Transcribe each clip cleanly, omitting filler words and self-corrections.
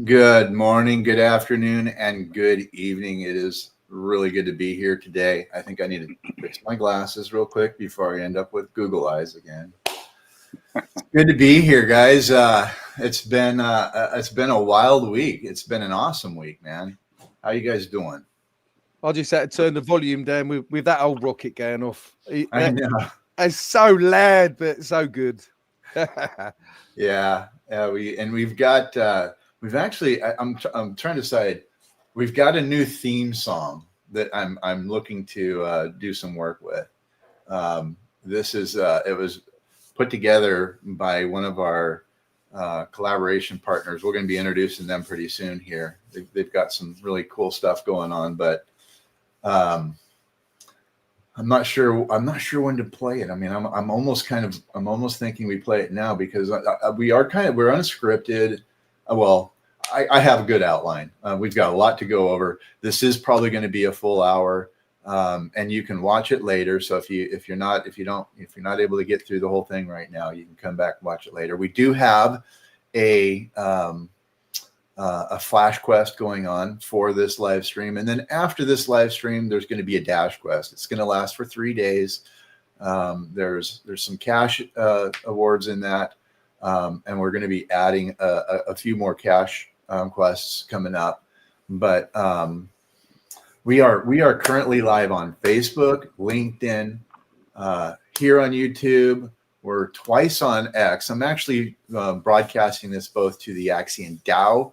Good morning, good afternoon, and good evening. It is really good to be here today. I think I need to fix my glasses real quick before I end up with Google eyes again. It's good to be here, guys. It's been a wild week. It's been an awesome week, man. How you guys doing? I just had to turn the volume down with that old rocket going off. I know. It's so loud, but so good. Yeah, we've got we've actually I'm trying to decide. We've got a new theme song that I'm looking to do some work with. This is it was put together by one of our collaboration partners. We're going to be introducing them pretty soon here. They've got some really cool stuff going on, but I'm not sure when to play it. I mean, I'm almost thinking we play it now because we're unscripted. Well, I have a good outline. We've got a lot to go over. This is probably going to be a full hour, and you can watch it later. So if you're not able to get through the whole thing right now, you can come back and watch it later. We do have a flash quest going on for this live stream, and then after this live stream, there's going to be a dash quest. It's going to last for 3 days. There's some cash awards in that, and we're going to be adding a few more cash quests coming up. But we are currently live on Facebook, LinkedIn, here on YouTube. We're twice on X. I'm actually broadcasting this both to the Axion DAO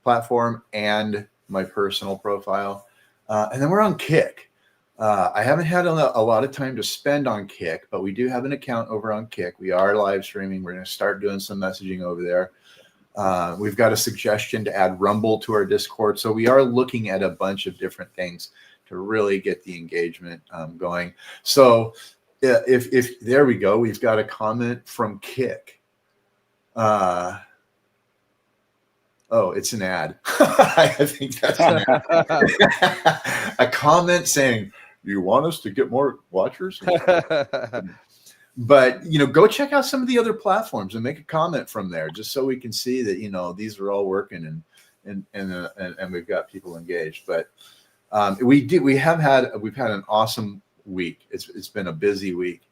platform and my personal profile, and then we're on Kick. I haven't had a lot of time to spend on Kick, but we do have an account over on Kick. We are live streaming. We're going to start doing some messaging over there. We've got a suggestion to add Rumble to our Discord, so we are looking at a bunch of different things to really get the engagement going. So if there we go, we've got a comment from Kick. Oh, it's an ad. I think that's an ad. A comment saying, "Do you want us to get more watchers?" But go check out some of the other platforms and make a comment from there, just so we can see that these are all working and we've got people engaged. But we've had an awesome week. It's been a busy week,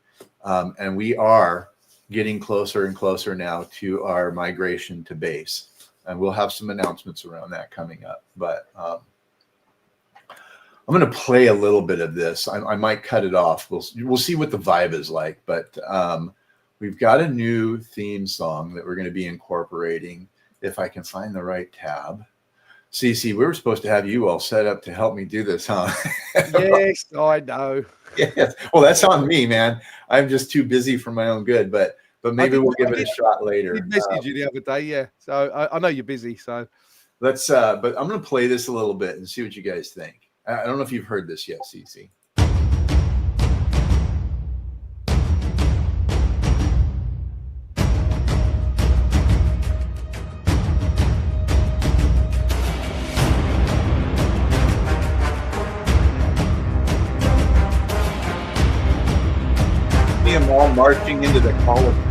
and we are getting closer and closer now to our migration to base. And we'll have some announcements around that coming up. But I'm going to play a little bit of this. I might cut it off. We'll see what the vibe is like. But we've got a new theme song that we're going to be incorporating. If I can find the right tab. Cece, we were supposed to have you all set up to help me do this, huh? Yes, I know. Yes. Well, that's on me, man. I'm just too busy for my own good. But maybe we'll give it a shot later. I messaged you the other day, yeah. So I know you're busy. So let's. But I'm going to play this a little bit and see what you guys think. I don't know if you've heard this yet, Cece. See them all marching into the Coliseum.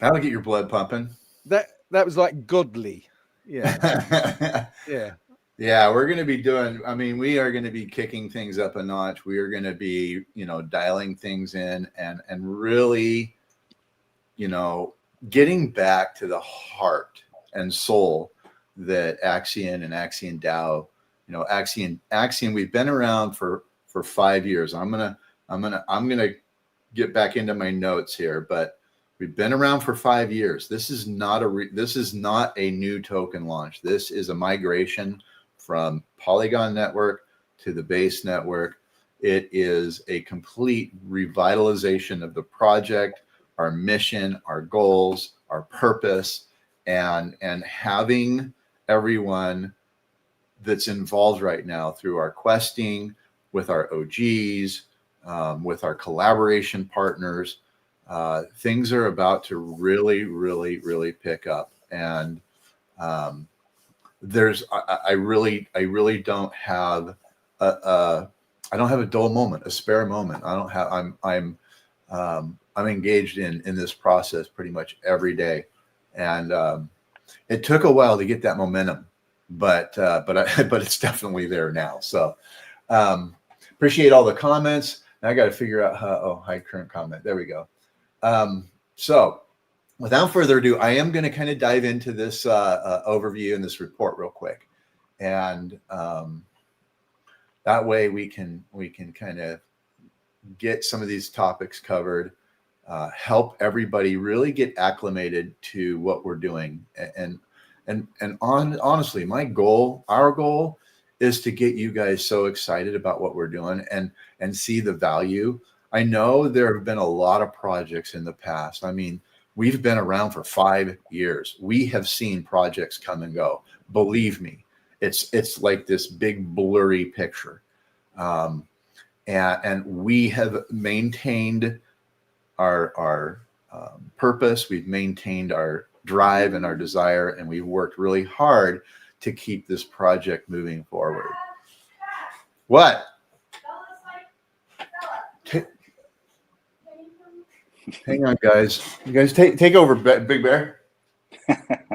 That'll get your blood pumping. That was like godly. Yeah. Yeah, we're going to be doing, we are going to be kicking things up a notch. We are going to be, dialing things in and really, getting back to the heart and soul that Axion and Axion DAO, you know, Axion, we've been around for 5 years. I'm gonna get back into my notes here, but we've been around for 5 years. This is not a new token launch. This is a migration from Polygon network to the base network. It is a complete revitalization of the project, our mission, our goals, our purpose, and having everyone that's involved right now through our questing, with our OGs, with our collaboration partners. Things are about to really pick up, and I really don't have I don't have a dull moment, a spare moment. I don't have. I'm engaged in this process pretty much every day, and it took a while to get that momentum, but it's definitely there now. So appreciate all the comments. Now I got to figure out how. Oh, hide current comment. There we go. So without further ado, I am going to kind of dive into this overview and this report real quick, and that way we can kind of get some of these topics covered, help everybody really get acclimated to what we're doing, and honestly, our goal is to get you guys so excited about what we're doing and see the value. I know there have been a lot of projects in the past. I mean, we've been around for 5 years. We have seen projects come and go. Believe me, it's like this big blurry picture. And we have maintained our purpose. We've maintained our drive and our desire, and we've worked really hard to keep this project moving forward. What? Hang on, guys. You guys take over, Big Bear.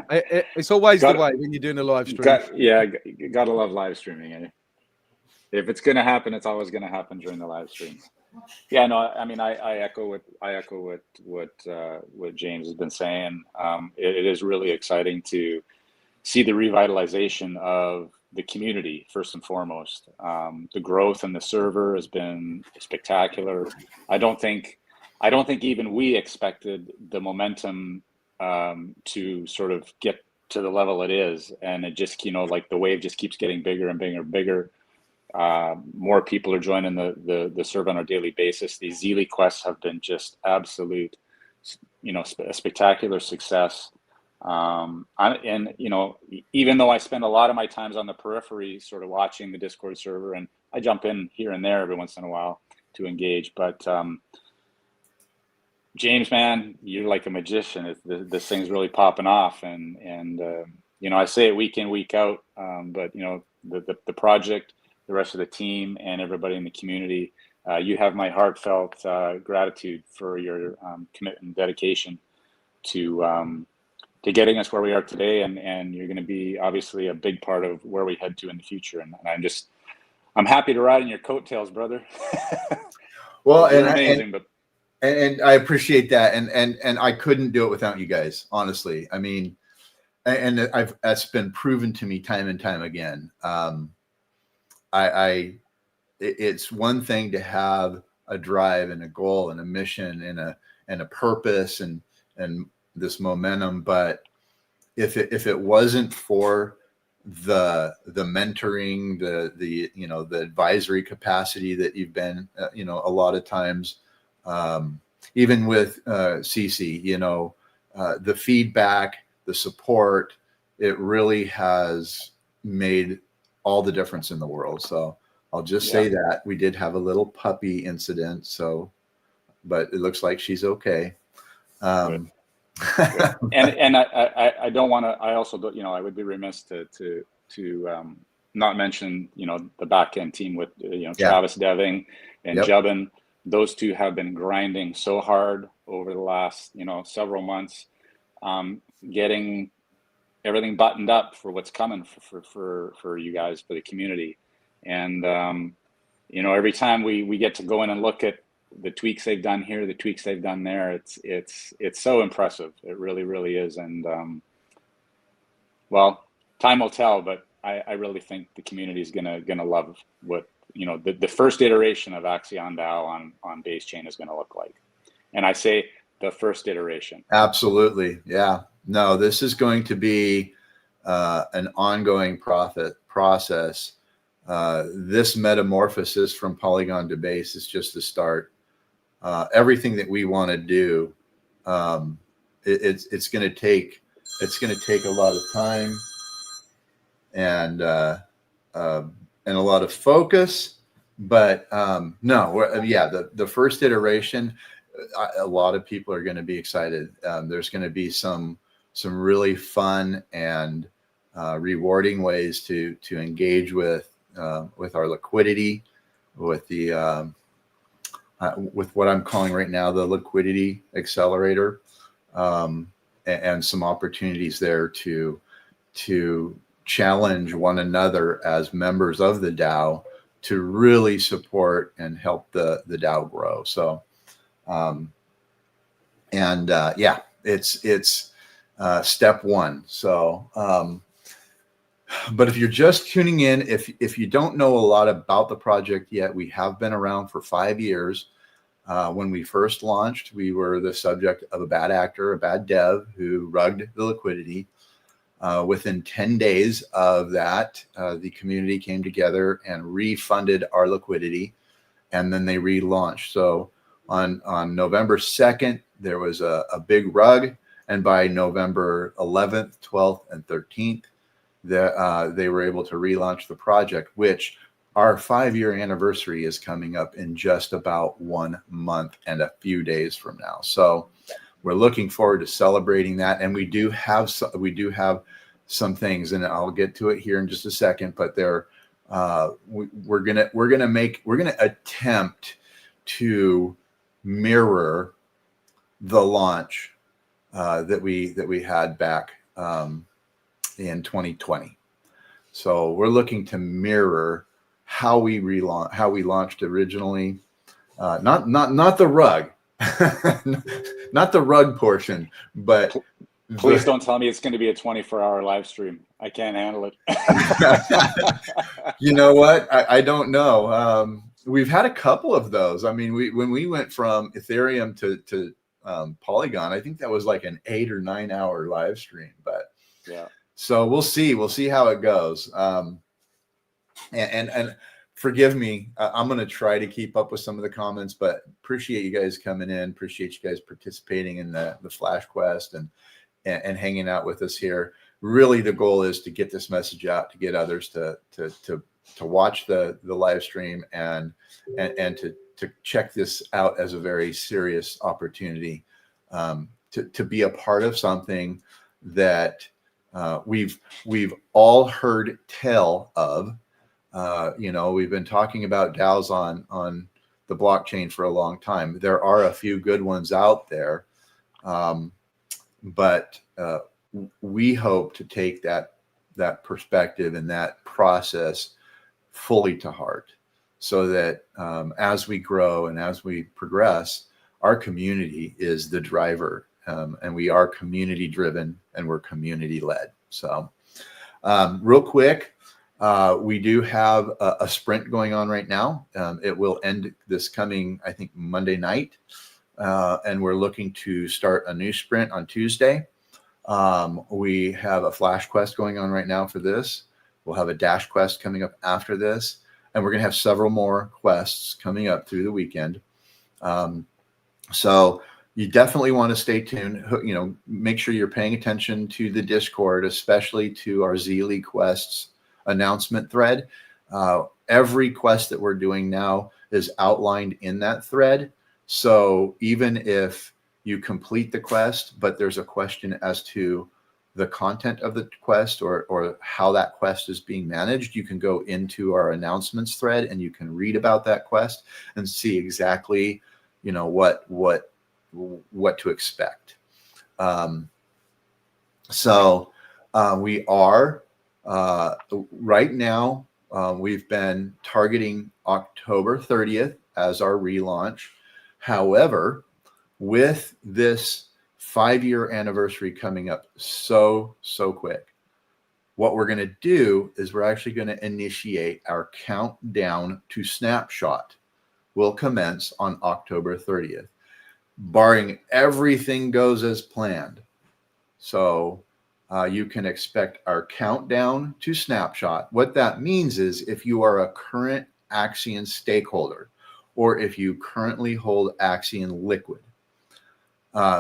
It's always the way when you're doing a live stream. Gotta love live streaming. Eh? If it's gonna happen, it's always gonna happen during the live stream. Yeah, no, I mean, I echo what James has been saying. It is really exciting to see the revitalization of the community first and foremost. The growth in the server has been spectacular. I don't think even we expected the momentum to sort of get to the level it is, and it just, like the wave just keeps getting bigger and bigger and bigger. More people are joining the server on a daily basis. These Zealy quests have been just absolute, a spectacular success. And even though I spend a lot of my times on the periphery, sort of watching the Discord server, and I jump in here and there every once in a while to engage, but James, man, you're like a magician. This thing's really popping off, and I say it week in, week out, but the project, the rest of the team, and everybody in the community, you have my heartfelt gratitude for your commitment and dedication to getting us where we are today, and you're going to be obviously a big part of where we head to in the future. And I'm happy to ride in your coattails, brother. Well, you're amazing, and I appreciate that, and I couldn't do it without you guys, honestly. I mean, and that's been proven to me time and time again. It's one thing to have a drive and a goal and a mission and a purpose and this momentum, but if it wasn't for the mentoring, the advisory capacity that you've been, a lot of times, even with CC, the feedback, the support, it really has made all the difference in the world. So I'll just say that we did have a little puppy incident. So, but it looks like she's okay. Good. And I don't want to. I also don't. I would be remiss to not mention the back end team with Travis Deving and Jubbin. Those two have been grinding so hard over the last several months, getting everything buttoned up for what's coming for you guys, for the community. And every time we get to go in and look at the tweaks they've done here, the tweaks they've done there, it's so impressive. It really is. And time will tell, but I really think the community is gonna love what, you know, the first iteration of Axion DAO on base chain is gonna look like. And I say the first iteration. Absolutely. Yeah. No, this is going to be an ongoing process. This metamorphosis from Polygon to base is just the start. Everything that we want to do, it's going to take a lot of time and a lot of focus. But no, yeah, the first iteration, a lot of people are going to be excited. There's going to be some really fun and rewarding ways to engage with our liquidity, with the with what I'm calling right now the liquidity accelerator, and some opportunities there to challenge one another as members of the DAO to really support and help the DAO grow. So, yeah, it's step one. So, but if you're just tuning in, if you don't know a lot about the project yet, we have been around for 5 years. When we first launched, we were the subject of a bad actor, a bad dev who rugged the liquidity. Within 10 days of that, the community came together and refunded our liquidity, and then they relaunched. So on November 2nd, there was a big rug, and by November 11th, 12th, and 13th, they were able to relaunch the project, which our 5-year anniversary is coming up in just about 1 month and a few days from now. So we're looking forward to celebrating that, and we do have some things, and I'll get to it here in just a second. But we're gonna attempt to mirror the launch that we had back in 2020. So we're looking to mirror how we launched originally. Not the rug. Not the rug portion, but please don't tell me it's going to be a 24-hour live stream. I can't handle it. You know what? I don't know. We've had a couple of those. I mean, when we went from Ethereum to Polygon, I think that was like an 8 or 9 hour live stream. But yeah, so we'll see how it goes. And forgive me, I'm going to try to keep up with some of the comments, but appreciate you guys coming in. Appreciate you guys participating in the Flash Quest and hanging out with us here. Really, the goal is to get this message out, to get others to watch the live stream and to check this out as a very serious opportunity, to be a part of something that we've all heard tell of. We've been talking about DAOs on the blockchain for a long time. There are a few good ones out there, but we hope to take that perspective and that process fully to heart, so that as we grow and as we progress, our community is the driver, and we are community driven and we're community led. So real quick, we do have a sprint going on right now. It will end this coming, I think, Monday night. And we're looking to start a new sprint on Tuesday. We have a Flash Quest going on right now for this. We'll have a Dash Quest coming up after this. And we're going to have several more quests coming up through the weekend. So you definitely want to stay tuned. Make sure you're paying attention to the Discord, especially to our Zealy quests announcement thread. Every quest that we're doing now is outlined in that thread. So even if you complete the quest, but there's a question as to the content of the quest or how that quest is being managed, you can go into our announcements thread and you can read about that quest and see exactly, what to expect. We are right now, we've been targeting October 30th as our relaunch. However, with this 5-year anniversary coming up so quick, what we're going to do is we're actually going to initiate our countdown to snapshot. Will commence on October 30th, barring everything goes as planned. So you can expect our countdown to snapshot. What that means is if you are a current Axion stakeholder, or if you currently hold Axion Liquid,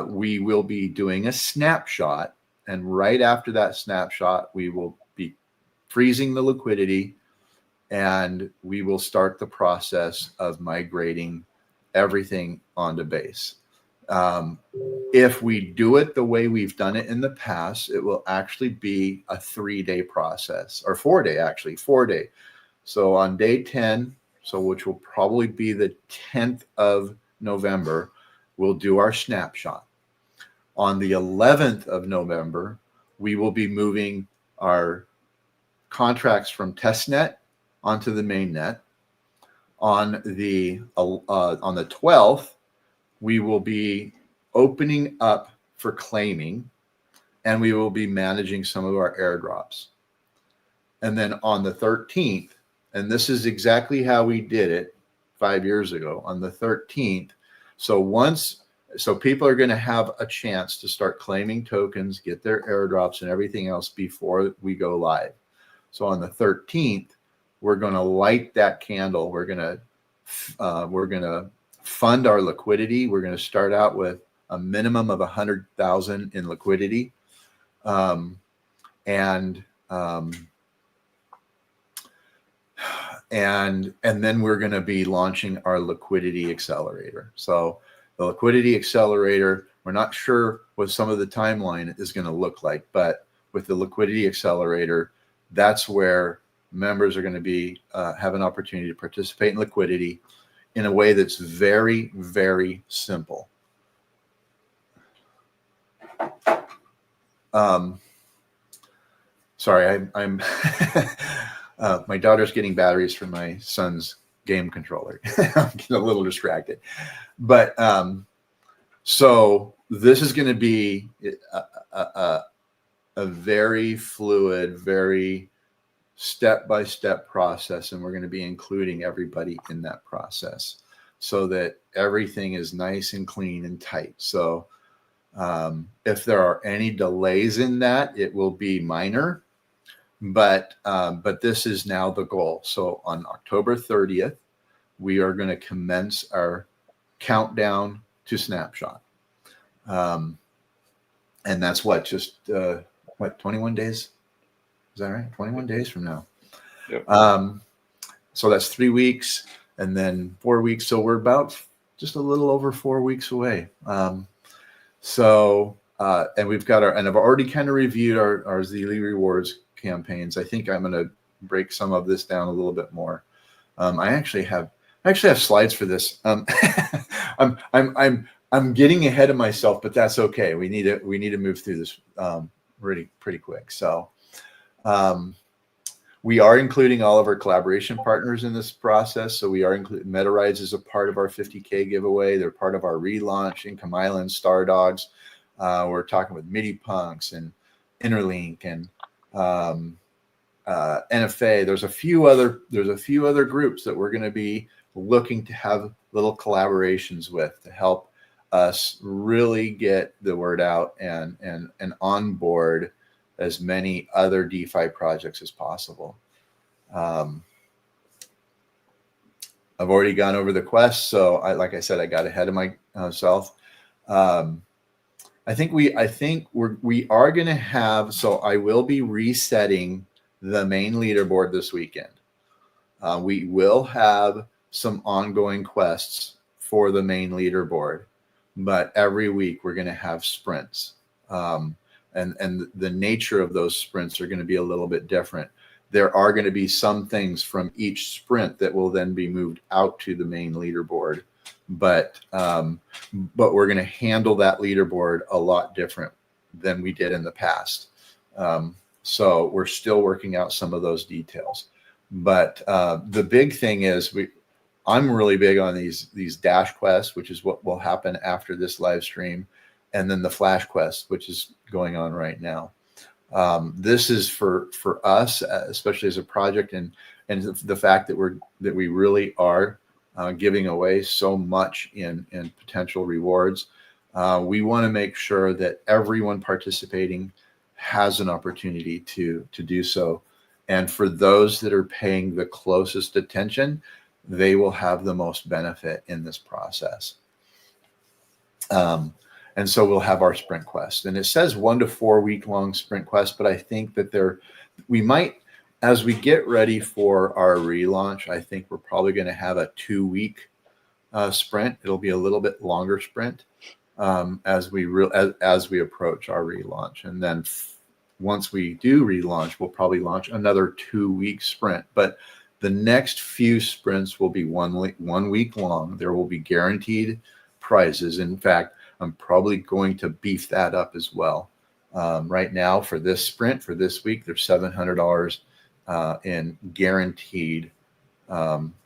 we will be doing a snapshot. And right after that snapshot, we will be freezing the liquidity, and we will start the process of migrating everything onto Base. If we do it the way we've done it in the past, it will actually be a 3-day process, or 4-day, actually 4-day. So on day 10, which will probably be the 10th of November, we'll do our snapshot. On the 11th of November, we will be moving our contracts from testnet onto the mainnet. On the 12th, we will be opening up for claiming, and we will be managing some of our airdrops. And then on the 13th, and this is exactly how we did it 5 years ago, on the 13th. So people are going to have a chance to start claiming tokens, get their airdrops and everything else before we go live. So on the 13th, we're going to light that candle. We're going to fund our liquidity. We're going to start out with a minimum of 100,000 in liquidity, and then we're going to be launching our liquidity accelerator. So the liquidity accelerator, we're not sure what some of the timeline is going to look like, but with the liquidity accelerator, that's where members are going to be have an opportunity to participate in liquidity in a way that's very, very simple. Sorry, I'm my daughter's getting batteries for my son's game controller. I'm getting a little distracted, but so this is going to be a very fluid, very step-by-step process, and we're going to be including everybody in that process so that everything is nice and clean and tight. So if there are any delays in that, it will be minor, but this is now the goal. So on October 30th, we are going to commence our countdown to snapshot, and that's just 21 days. Is that right? 21 days from now. Yep. So that's 3 weeks, and then 4 weeks. So we're about just a little over 4 weeks away. And we've got and I've already kind of reviewed our Zealy rewards campaigns. I think I'm going to break some of this down a little bit more. I actually have slides for this. I'm getting ahead of myself, but that's okay. We need to move through this pretty quick. So we are including all of our collaboration partners in this process. So we are including MetaRides as a part of our 50K giveaway. They're part of our relaunch. Income Island, Star Dogs. We're talking with MIDI Punks and Interlink and NFA. There's a few other groups that we're going to be looking to have little collaborations with to help us really get the word out and onboard as many other DeFi projects as possible. I've already gone over the quest, so like I said, I got ahead of myself. I think we are going to have. So I will be resetting the main leaderboard this weekend. We will have some ongoing quests for the main leaderboard, but every week we're going to have sprints. And the nature of those sprints are going to be a little bit different. There are going to be some things from each sprint that will then be moved out to the main leaderboard, but we're going to handle that leaderboard a lot different than we did in the past. So we're still working out some of those details. But the big thing is I'm really big on these dash quests, which is what will happen after this live stream, and then the flash quest, which is going on right now. This is for us, especially as a project, and the fact that we really are giving away so much in potential rewards. We want to make sure that everyone participating has an opportunity to do so. And for those that are paying the closest attention, they will have the most benefit in this process. And so we'll have our sprint quest, and it says 1 to 4 week long sprint quest, but I think that we might, as we get ready for our relaunch, I think we're probably going to have a 2-week sprint. It'll be a little bit longer sprint as we approach our relaunch. And then once we do relaunch, we'll probably launch another 2-week sprint. But the next few sprints will be 1 week long. There will be guaranteed prizes. In fact, I'm probably going to beef that up as well. Right now, for this sprint, for this week, there's $700 in guaranteed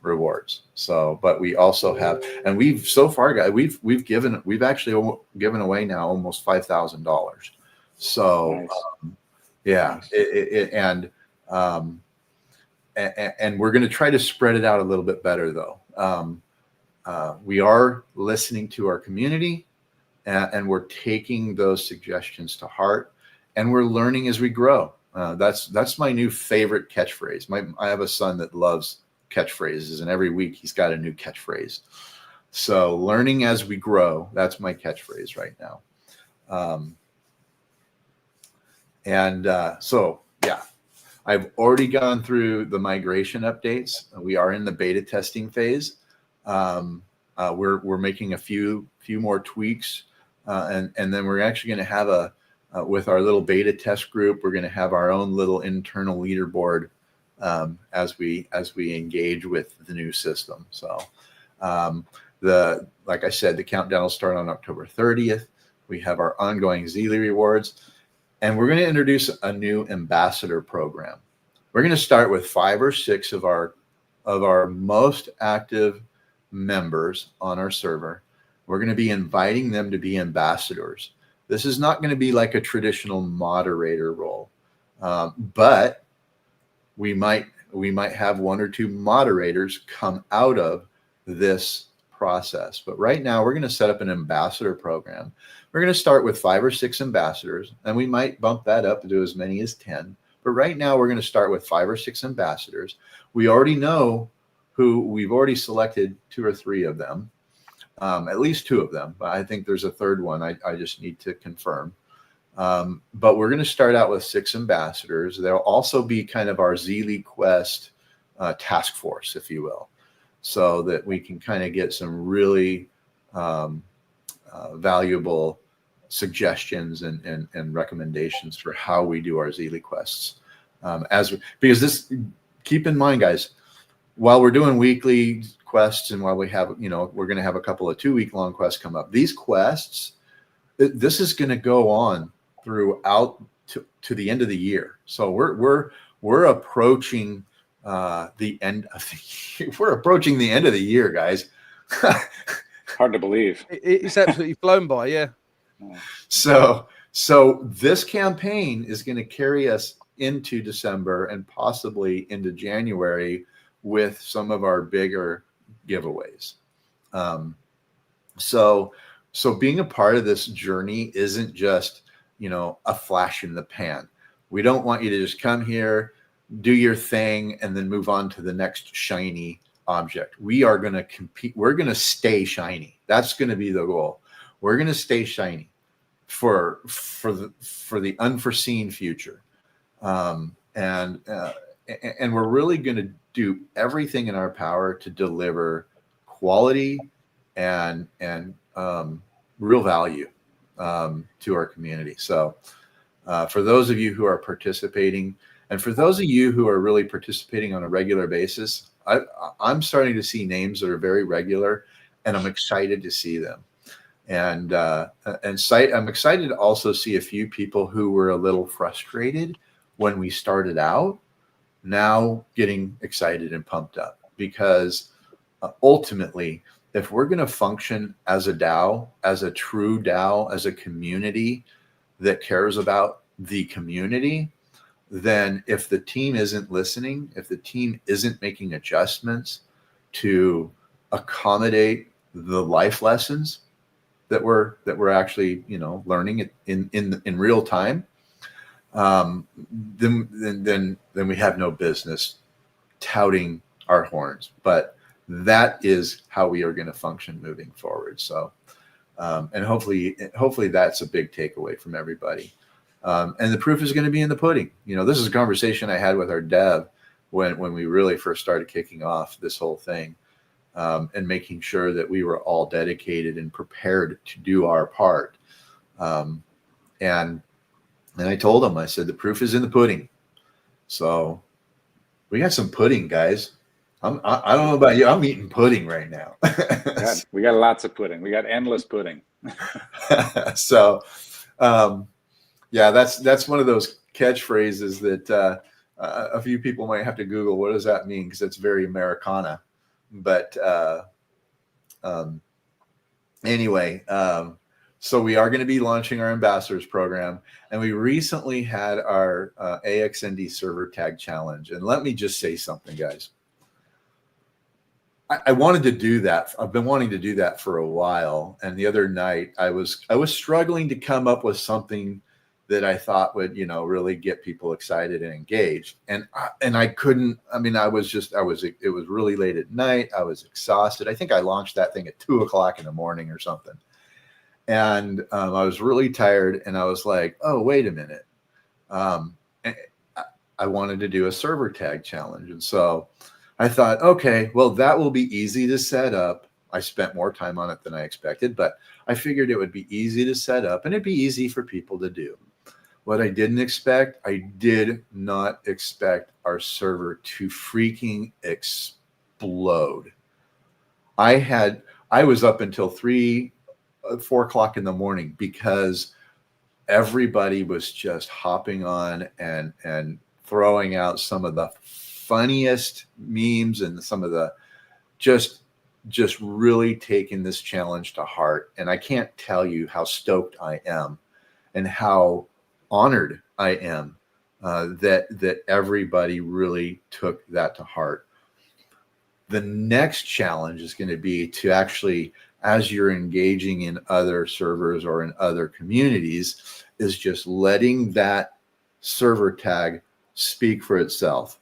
rewards. So, but we also have, and we've so far, guys, we've actually given away now almost $5,000. So, Nice. yeah, Nice. and we're going to try to spread it out a little bit better, though. We are listening to our community, and we're taking those suggestions to heart, and we're learning as we grow. That's my new favorite catchphrase. I have a son that loves catchphrases, and every week he's got a new catchphrase. So learning as we grow, that's my catchphrase right now. So yeah, I've already gone through the migration updates. We are in the beta testing phase. We're making a few more tweaks, and then we're actually going to have with our little beta test group, we're going to have our own little internal leaderboard as we engage with the new system. So like I said, the countdown will start on October 30th. We have our ongoing Zealy rewards, and we're going to introduce a new ambassador program. We're going to start with 5 or 6 of our most active members on our server. We're going to be inviting them to be ambassadors. This is not going to be like a traditional moderator role, but we might have 1 or 2 moderators come out of this process. But right now, we're going to set up an ambassador program. We're going to start with 5 or 6 ambassadors, and we might bump that up to as many as 10. But right now, we're going to start with 5 or 6 ambassadors. We already know who we've already selected 2 or 3 of them, at least 2 of them. But I think there's a third one. I just need to confirm. But we're going to start out with 6 ambassadors. They'll also be kind of our Zealy Quest task force, if you will, so that we can kind of get some really valuable suggestions and recommendations for how we do our Zealy quests. Because this, keep in mind, guys, while we're doing weekly quests and while we have, we're going to have a couple of 2-week-long quests come up, these quests, this is going to go on throughout to the end of the year. So we're approaching the end of the year. We're approaching the end of the year, guys. Hard to believe. It's absolutely flown by, yeah. So this campaign is going to carry us into December and possibly into January with some of our bigger giveaways. So being a part of this journey isn't just, a flash in the pan. We don't want you to just come here, do your thing, and then move on to the next shiny object. We are going to compete. We're going to stay shiny. That's going to be the goal. We're going to stay shiny for the unforeseen future. And we're really going to do everything in our power to deliver quality and real value to our community. So for those of you who are participating, and for those of you who are really participating on a regular basis, I'm starting to see names that are very regular, and I'm excited to see them. And I'm excited to also see a few people who were a little frustrated when we started out, now getting excited and pumped up, because ultimately, if we're going to function as a DAO, as a true DAO, as a community that cares about the community, then if the team isn't listening, if the team isn't making adjustments to accommodate the life lessons that we're actually, you know, learning in real time, then we have no business touting our horns. But that is how we are going to function moving forward. So, and hopefully that's a big takeaway from everybody. And the proof is going to be in the pudding. You know, this is a conversation I had with our dev when we really first started kicking off this whole thing, and making sure that we were all dedicated and prepared to do our part. And I told him, I said, the proof is in the pudding. So we got some pudding, guys. I don't know about you. I'm eating pudding right now. We got lots of pudding. We got endless pudding. So, yeah, that's one of those catchphrases that a few people might have to Google. What does that mean? Because it's very Americana. But anyway, so we are going to be launching our ambassadors program, and we recently had our AXND server tag challenge. And let me just say something, guys. I wanted to do that. I've been wanting to do that for a while. And the other night I was struggling to come up with something that I thought would, you know, really get people excited and engaged. And I couldn't. I mean, it was really late at night. I was exhausted. I think I launched that thing at 2:00 in the morning or something. And I was really tired, and I was like, oh, wait a minute. I wanted to do a server tag challenge. And so I thought, okay, well, that will be easy to set up. I spent more time on it than I expected, but I figured it would be easy to set up and it'd be easy for people to do. What I did not expect our server to freaking explode. I was up until 4 o'clock in the morning because everybody was just hopping on and throwing out some of the funniest memes and some of the just really taking this challenge to heart. And I can't tell you how stoked I am and how honored I am that everybody really took that to heart. The next challenge is going to be to actually, as you're engaging in other servers or in other communities, is just letting that server tag speak for itself.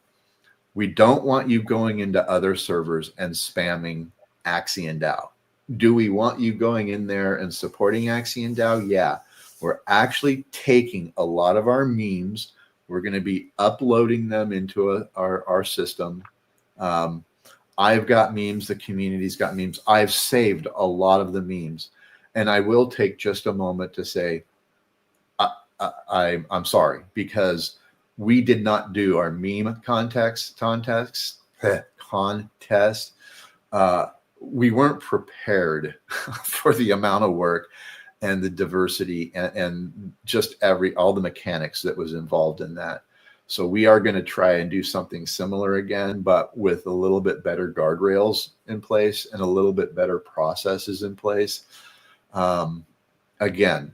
We don't want you going into other servers and spamming Axion DAO. Do we want you going in there and supporting Axion DAO? Yeah. We're actually taking a lot of our memes. We're going to be uploading them into our system. I've got memes. The community's got memes. I've saved a lot of the memes. And I will take just a moment to say, I'm sorry, because we did not do our meme contest. We weren't prepared for the amount of work and the diversity and just all the mechanics that was involved in that. So we are going to try and do something similar again, but with a little bit better guardrails in place and a little bit better processes in place. Again,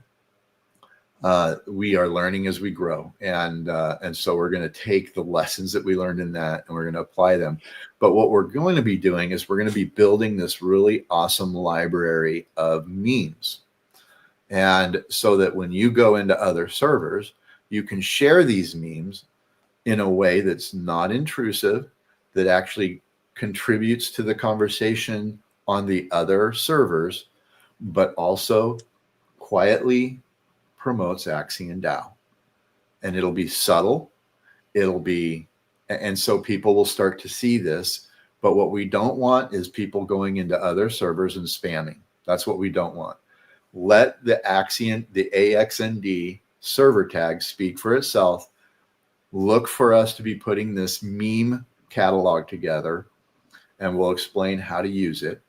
we are learning as we grow, and so we're going to take the lessons that we learned in that and we're going to apply them. But what we're going to be doing is we're going to be building this really awesome library of memes, and so that when you go into other servers, you can share these memes in a way that's not intrusive, that actually contributes to the conversation on the other servers, but also quietly promotes Axion DAO. And it'll be subtle. And so people will start to see this. But what we don't want is people going into other servers and spamming. That's what we don't want. Let the AXND server tag speak for itself. Look for us to be putting this meme catalog together, and we'll explain how to use it.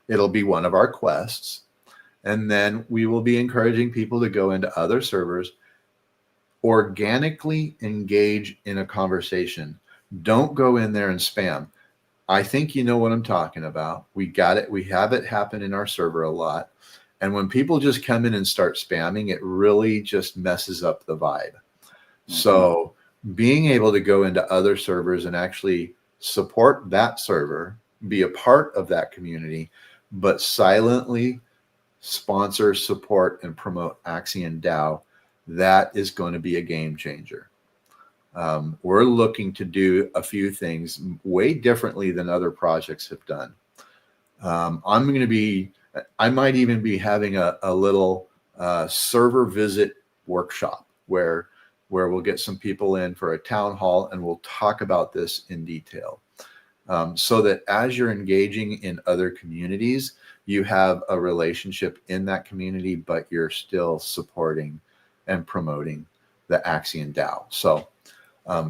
It'll be one of our quests. And then we will be encouraging people to go into other servers, organically engage in a conversation. Don't go in there and spam. I think you know what I'm talking about. We got it. We have it happen in our server a lot. And when people just come in and start spamming, it really just messes up the vibe. So being able to go into other servers and actually support that server, be a part of that community, but silently sponsor, support, and promote Axion DAO, that is going to be a game changer. We're looking to do a few things way differently than other projects have done. I might even be having a little server visit workshop where we'll get some people in for a town hall and we'll talk about this in detail. So that as you're engaging in other communities, you have a relationship in that community, but you're still supporting and promoting the Axion DAO. So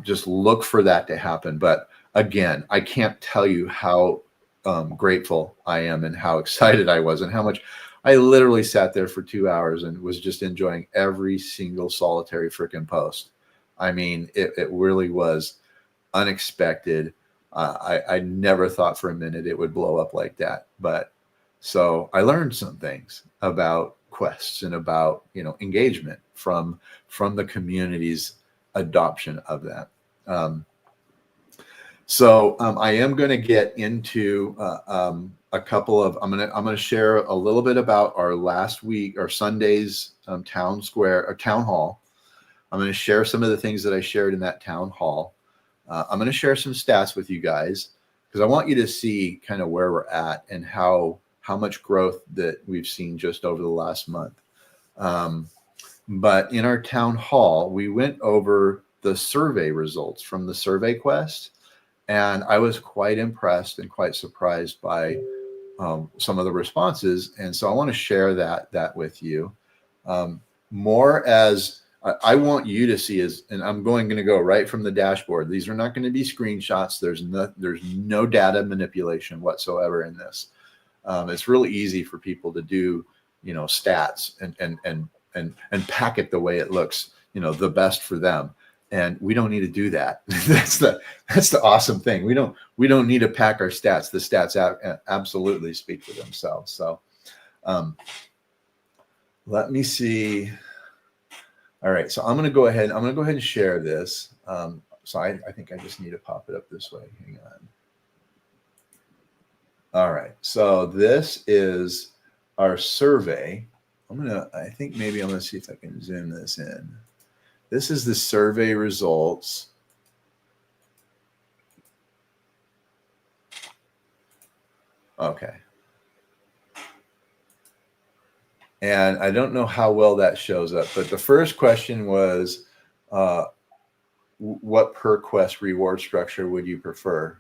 just look for that to happen. But again, I can't tell you how grateful I am and how excited I was and how much I literally sat there for 2 hours and was just enjoying every single solitary freaking post. I mean, it really was unexpected. I never thought for a minute it would blow up like that. But so I learned some things about quests and about, engagement from the community's adoption of that. So I am going to get into a couple of. I'm going to share a little bit about our last week or Sunday's town hall. I'm going to share some of the things that I shared in that town hall. I'm going to share some stats with you guys because I want you to see kind of where we're at and how much growth that we've seen just over the last month. But in our town hall, we went over the survey results from the survey quest, and I was quite impressed and quite surprised by some of the responses. And so I want to share that with you. More as I want you to see and I'm going to go right from the dashboard. These are not going to be screenshots. There's no data manipulation whatsoever in this. It's really easy for people to do, stats and pack it the way it looks, the best for them. And we don't need to do that. That's the awesome thing. We don't need to pack our stats. The stats absolutely speak for themselves. So let me see. All right. So I'm going to go ahead and share this. So I think I just need to pop it up this way. Hang on. All right. So this is our survey. I think maybe I'm going to see if I can zoom this in. This is the survey results. Okay. And I don't know how well that shows up, but the first question was, what per quest reward structure would you prefer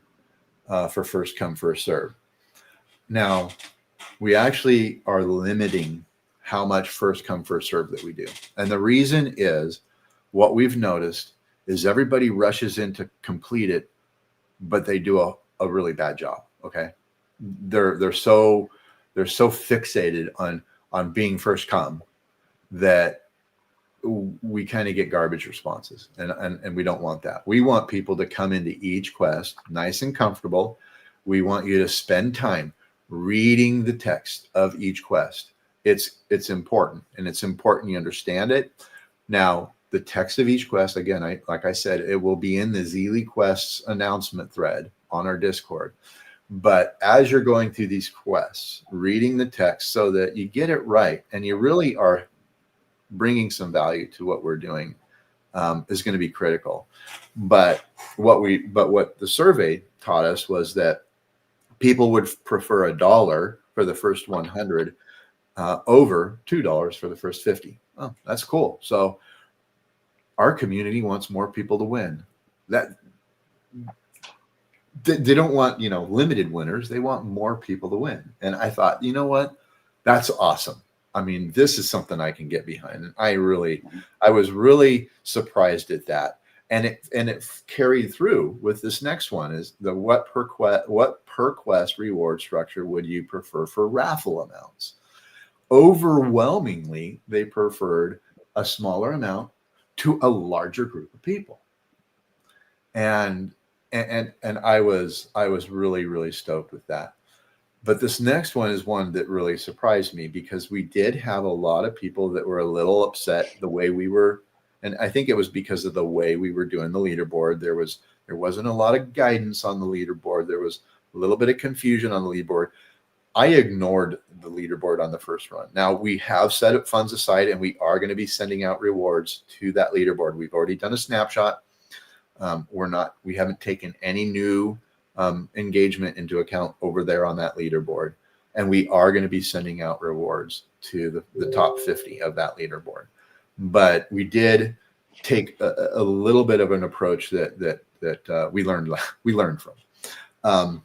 for first come, first serve? Now, we actually are limiting how much first come, first serve that we do. And the reason is what we've noticed is everybody rushes in to complete it, but they do a really bad job. Okay. They're so fixated on being first come that we kind of get garbage responses, and we don't want that. We want people to come into each quest nice and comfortable. We want you to spend time reading the text of each quest. It's important, and it's important you understand it. Now, the text of each quest, again, like I said, it will be in the Zealy quests announcement thread on our Discord. But as you're going through these quests, reading the text so that you get it right and you really are bringing some value to what we're doing is going to be critical. But what the survey taught us was that people would prefer $1 for the first 100 over $2 for the first 50. Oh, that's cool. So our community wants more people to win. That they don't want, limited winners. They want more people to win. And I thought, you know what? That's awesome. I mean, this is something I can get behind. And I was really surprised at that. And it carried through with this next one is the what per quest reward structure would you prefer for raffle amounts? Overwhelmingly, they preferred a smaller amount to a larger group of people. And I was really, really stoked with that. But this next one is one that really surprised me because we did have a lot of people that were a little upset the way we were And I think it was because of the way we were doing the leaderboard. There wasn't a lot of guidance on the leaderboard. There was a little bit of confusion on the leaderboard. I ignored the leaderboard on the first run. Now we have set up funds aside, and we are going to be sending out rewards to that leaderboard. We've already done a snapshot. We haven't taken any new engagement into account over there on that leaderboard. And we are going to be sending out rewards to the top 50 of that leaderboard. But we did take a little bit of an approach that we learned from.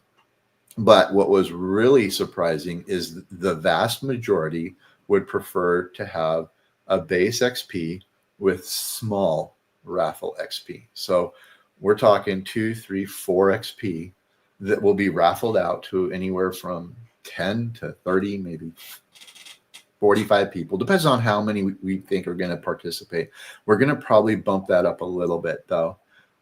But what was really surprising is the vast majority would prefer to have a base XP with small raffle XP. So we're talking 2, 3, 4 XP that will be raffled out to anywhere from 10 to 30, maybe 45 people. Depends on how many we think are going to participate. We're going to probably bump that up a little bit, though.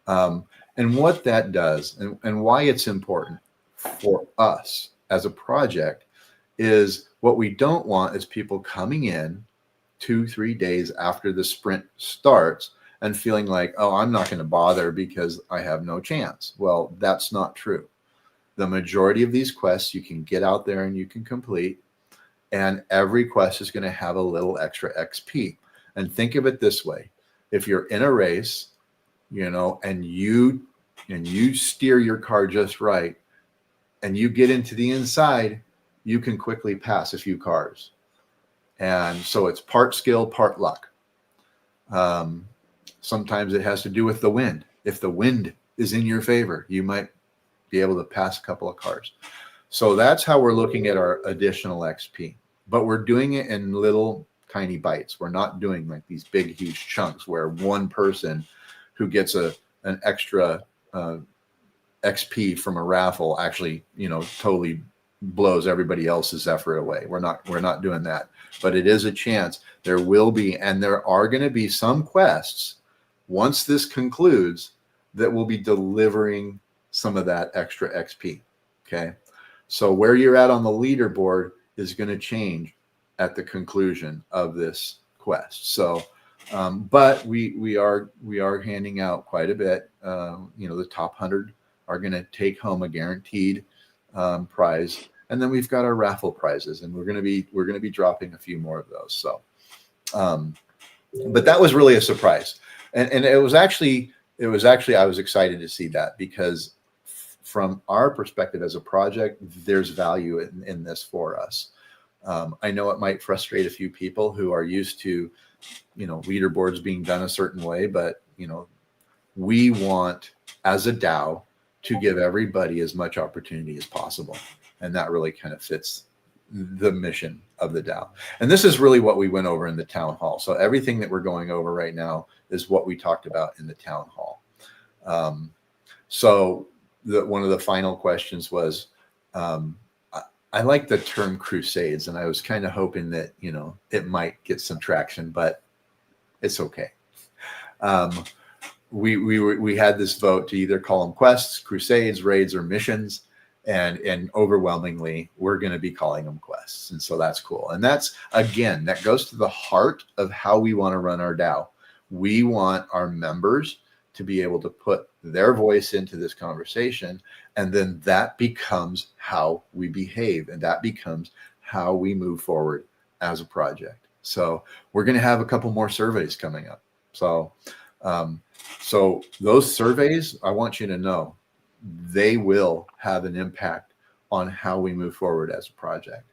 And what that does and why it's important for us as a project is what we don't want is people coming in 2-3 days after the sprint starts and feeling like, oh, I'm not going to bother because I have no chance. Well, that's not true. The majority of these quests you can get out there and you can complete, and every quest is going to have a little extra XP. And think of it this way. If you're in a race, and you steer your car just right, and you get into the inside, you can quickly pass a few cars. And so it's part skill, part luck. Sometimes it has to do with the wind. If the wind is in your favor, you might be able to pass a couple of cars. So that's how we're looking at our additional XP. But we're doing it in little tiny bites. We're not doing like these big, huge chunks where one person who gets an extra XP from a raffle actually, totally blows everybody else's effort away. We're not doing that. But it is a chance. There will be, and there are going to be some quests once this concludes that will be delivering some of that extra XP. Okay. So where you're at on the leaderboard is going to change at the conclusion of this quest. So, but we are handing out quite a bit. The top 100 are going to take home a guaranteed prize, and then we've got our raffle prizes, and we're going to be dropping a few more of those. So, but that was really a surprise, and it was actually I was excited to see that because from our perspective as a project, there's value in this for us. I know it might frustrate a few people who are used to, leaderboards being done a certain way, but, we want as a DAO to give everybody as much opportunity as possible. And that really kind of fits the mission of the DAO. And this is really what we went over in the town hall. So everything that we're going over right now is what we talked about in the town hall. So one of the final questions was, I like the term crusades, and I was kind of hoping that, it might get some traction, but it's okay. We had this vote to either call them quests, crusades, raids, or missions. And overwhelmingly, we're going to be calling them quests. And so that's cool. And that's, again, that goes to the heart of how we want to run our DAO. We want our members to be able to put their voice into this conversation. And then that becomes how we behave. And that becomes how we move forward as a project. So we're going to have a couple more surveys coming up. So those surveys, I want you to know, they will have an impact on how we move forward as a project.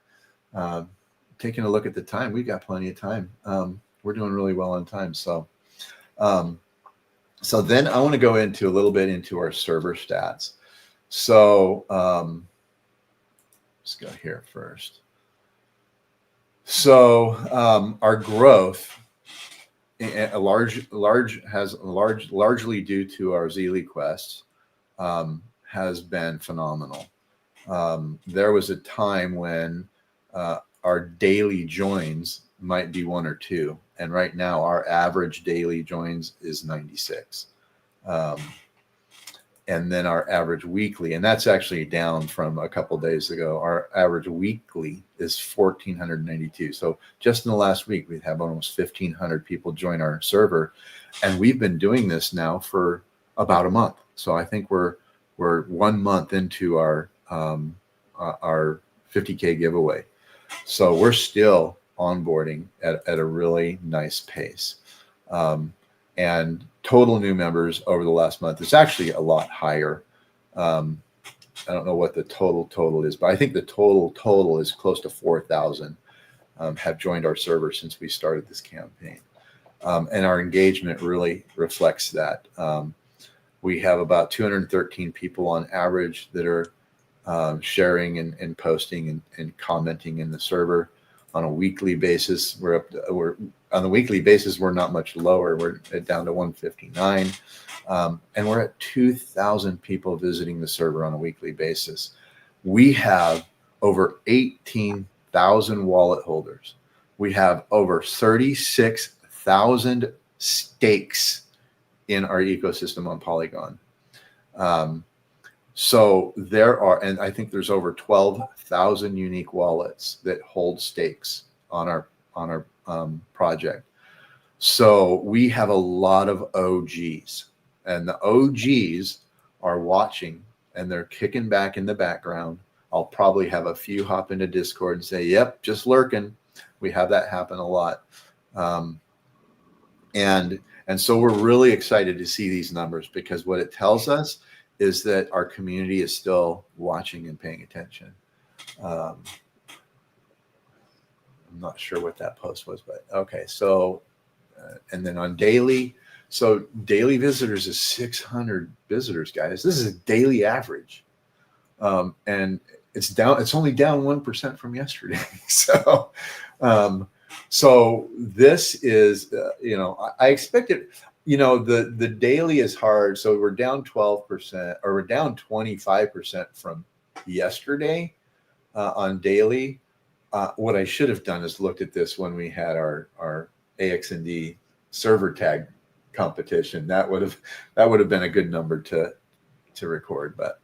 Taking a look at the time, we got plenty of time. We're doing really well on time. So then I want to go into a little bit into our server stats. So let's go here first. So our growth, largely due to our Zealy quests, has been phenomenal. There was a time when our daily joins might be 1 or 2, and right now our average daily joins is 96. and then our average weekly, and that's actually down from a couple days ago. Our average weekly is 1,492. So just in the last week, we have almost 1,500 people join our server, and we've been doing this now for about a month. So I think we're 1 month into our 50K giveaway. So we're still onboarding at a really nice pace. And total new members over the last month is actually a lot higher. I don't know what the total is, but I think the total is close to 4,000 have joined our server since we started this campaign. And our engagement really reflects that. We have about 213 people on average that are sharing and posting and commenting in the server. On a weekly basis, we're on the weekly basis, we're not much lower. We're down to 159. And we're at 2,000 people visiting the server on a weekly basis. We have over 18,000 wallet holders. We have over 36,000 stakes in our ecosystem on Polygon. So there are, and I think there's over 12,000 unique wallets that hold stakes on our project. So we have a lot of OGs, and the OGs are watching and they're kicking back in the background. I'll probably have a few hop into Discord and say, "Yep, just lurking." We have that happen a lot, and so we're really excited to see these numbers, because what it tells us is that our community is still watching and paying attention. I'm not sure what that post was, but okay. So, and then on daily, so daily visitors is 600 visitors, guys. This is a daily average. And it's down, it's only down 1% from yesterday. So, so this is, I expected, the daily is hard. So we're down 12%, or we're down 25% from yesterday on daily. What I should have done is looked at this when we had our AXND server tag competition. That would have been a good number to record. But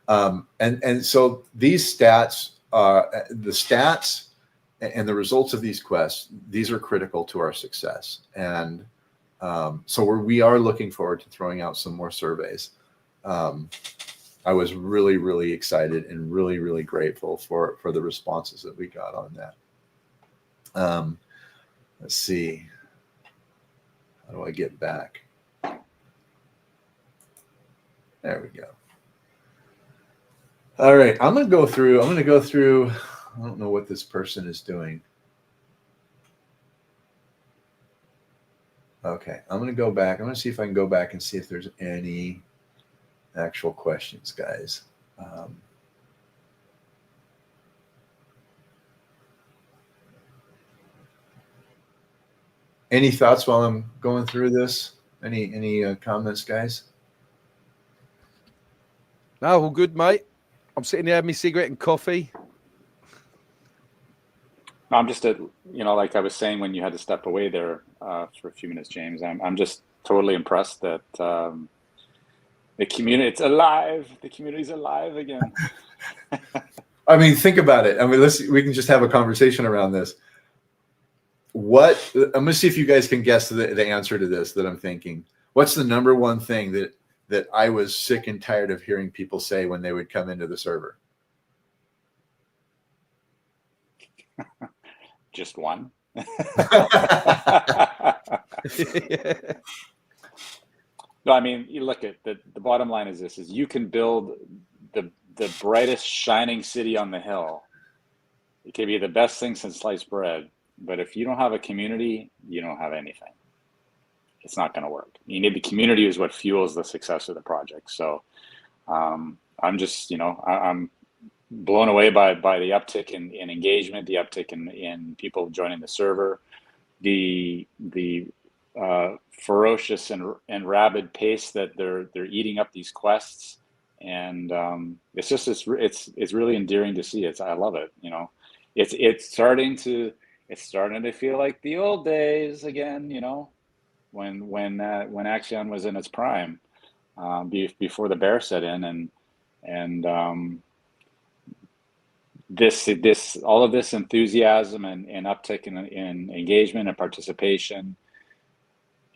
and so these stats, the stats and the results of these quests, these are critical to our success. And so we are looking forward to throwing out some more surveys. I was really, really excited and really, really grateful for the responses that we got on that. Let's see. How do I get back? There we go. All right, I'm going to go through. I don't know what this person is doing. Okay, I'm going to go back. I'm going to see if I can go back and see if there's any actual questions, guys. Any thoughts while I'm going through this? Any comments, guys? No, all good, mate. I'm sitting here having my cigarette and coffee. I'm just like I was saying when you had to step away there for a few minutes, James. I'm just totally impressed that the community, it's alive. The community's alive again. I mean, think about it. I mean, we can just have a conversation around this. I'm gonna see if you guys can guess the answer to this that I'm thinking. What's the number one thing that I was sick and tired of hearing people say when they would come into the server? Just one. No, I mean, you look at the bottom line is this: is you can build the brightest shining city on the hill. It can be the best thing since sliced bread, but if you don't have a community, you don't have anything. It's not going to work. You need the community is what fuels the success of the project. So I'm just, I'm blown away by the uptick in engagement, the uptick in people joining the server, the ferocious and rabid pace that they're eating up these quests, and it's really endearing to see. I love it. It's starting to feel like the old days again. When Axion was in its prime. before the bear set in, and this all of this enthusiasm and uptick in engagement and participation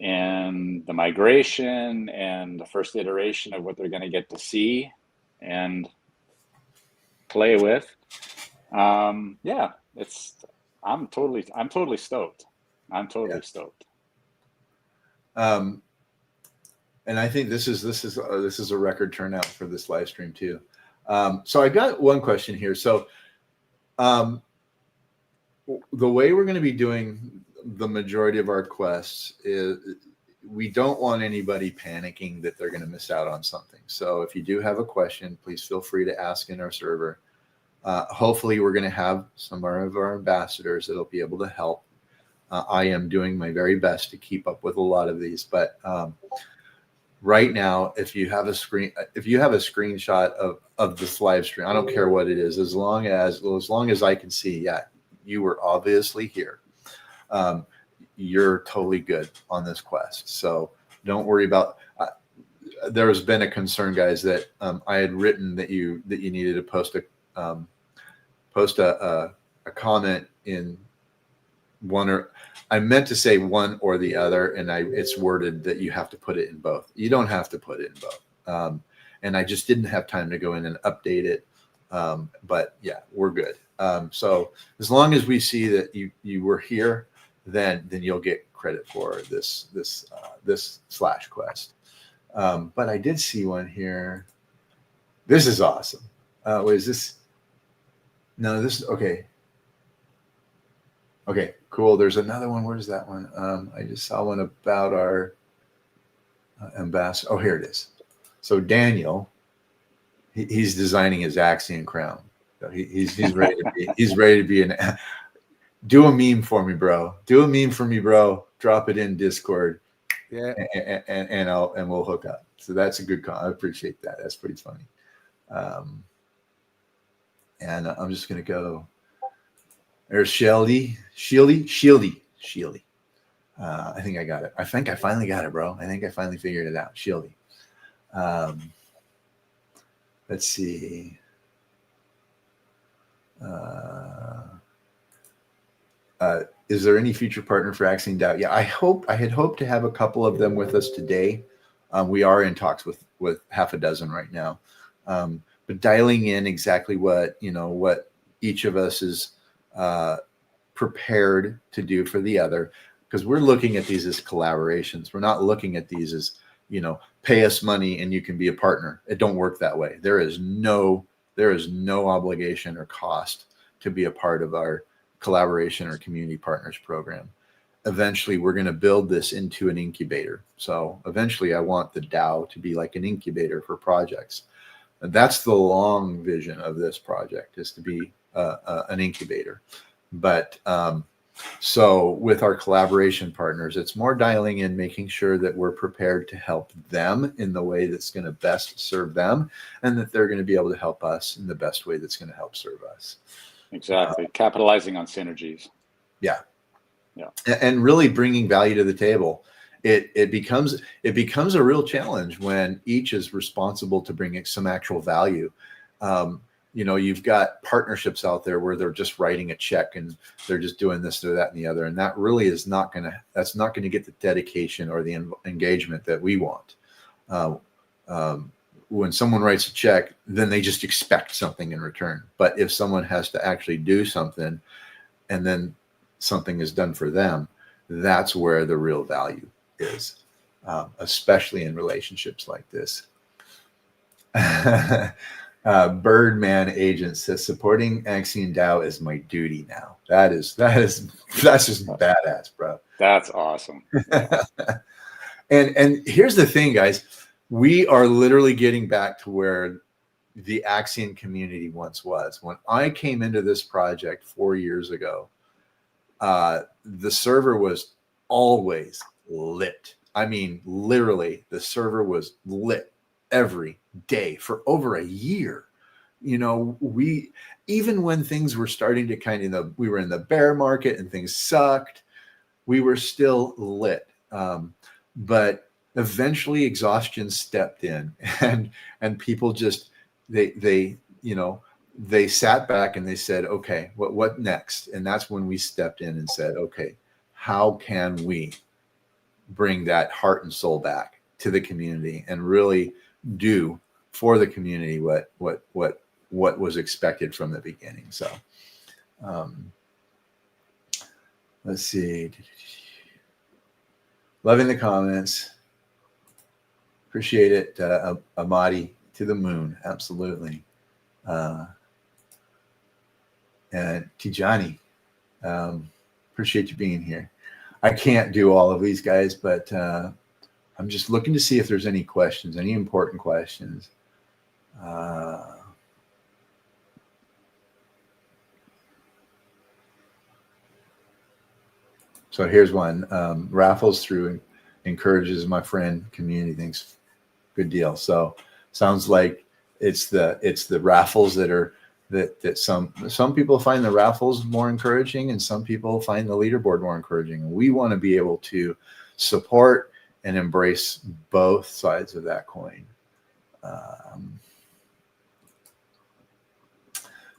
and the migration and the first iteration of what they're going to get to see and play with. Yeah, I'm totally stoked. I'm totally stoked. And I think this is a record turnout for this live stream too. So I got one question here. So the way we're going to be doing the majority of our quests is we don't want anybody panicking that they're going to miss out on something. So if you do have a question, please feel free to ask in our server. Hopefully we're going to have some of our ambassadors that'll be able to help. I am doing my very best to keep up with a lot of these, but right now, if you have a screenshot of this live stream, I don't care what it is, as long as I can see, yeah, you were obviously here. You're totally good on this quest. So don't worry about. There's been a concern, guys, that I had written that you needed to post a comment in one, or I meant to say one or the other, and it's worded that you have to put it in both. You don't have to put it in both. And I just didn't have time to go in and update it. But yeah, we're good. So as long as we see that you were here, then you'll get credit for this slash quest. But I did see one here. This is awesome. Wait, is this? No, this is okay. Okay, cool. There's another one. Where's that one? I just saw one about our ambassador. Oh, here it is. So Daniel, he's designing his Axion crown. So he's ready to be. He's ready to be an. Do a meme for me, bro. Do a meme for me, bro. Drop it in Discord. Yeah. And we'll hook up. So that's a good call. I appreciate that. That's pretty funny. And I'm just gonna go. There's Shieldy. I think I got it. I think I finally got it, bro. I think I finally figured it out. Shieldy. Let's see. Is there any future partner for Axion DAO? Yeah, I had hoped to have a couple of them with us today. We are in talks with half a dozen right now. But dialing in exactly what each of us is prepared to do for the other, because we're looking at these as collaborations. We're not looking at these as, pay us money and you can be a partner. It don't work that way. There is no obligation or cost to be a part of our collaboration or community partners program. Eventually, we're going to build this into an incubator. So eventually I want the DAO to be like an incubator for projects. And that's the long vision of this project, is to be an incubator. But so with our collaboration partners, it's more dialing in, making sure that we're prepared to help them in the way that's going to best serve them, and that they're going to be able to help us in the best way that's going to help serve us. Exactly. Capitalizing on synergies. Yeah. Yeah. And really bringing value to the table. It becomes a real challenge when each is responsible to bring some actual value. You've got partnerships out there where they're just writing a check and they're just doing this or that and the other. And that really is not going to get the dedication or the engagement that we want. When someone writes a check, then they just expect something in return. But if someone has to actually do something and then something is done for them, that's where the real value is, especially in relationships like this. Birdman Agent says, supporting Axion DAO is my duty now. That's just badass, bro. That's awesome. And here's the thing, guys. We are literally getting back to where the Axion community once was. When I came into this project 4 years ago, the server was always lit. I mean, literally, the server was lit every day for over a year. We, even when things were starting to we were in the bear market and things sucked, we were still lit. But eventually exhaustion stepped in, and people just, they sat back and they said, okay, what next? And that's when we stepped in and said, okay, how can we bring that heart and soul back to the community and really do for the community what was expected from the beginning? So let's see. Loving the comments. Appreciate it. Amadi to the moon. Absolutely. And Tijani, appreciate you being here. I can't do all of these guys, but I'm just looking to see if there's any questions, any important questions. So here's one. Raffles through encourages my friend community. Thanks. Good deal. So sounds like it's the raffles that some people find the raffles more encouraging, and some people find the leaderboard more encouraging. We want to be able to support and embrace both sides of that coin.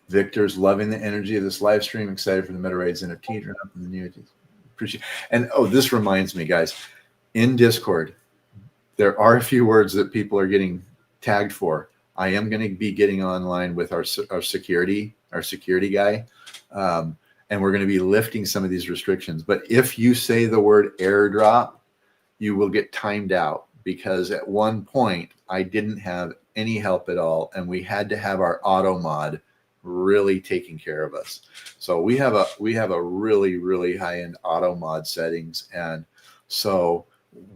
Victor's loving the energy of this live stream. Excited for the MetaRaids NFT drop and the new. Appreciate. And oh, this reminds me, guys, in Discord, there are a few words that people are getting tagged for. I am going to be getting online with our security guy, and we're going to be lifting some of these restrictions. But if you say the word airdrop, you will get timed out, because at one point I didn't have any help at all, and we had to have our auto mod really taking care of us. So we have a really, really high-end auto mod settings, and so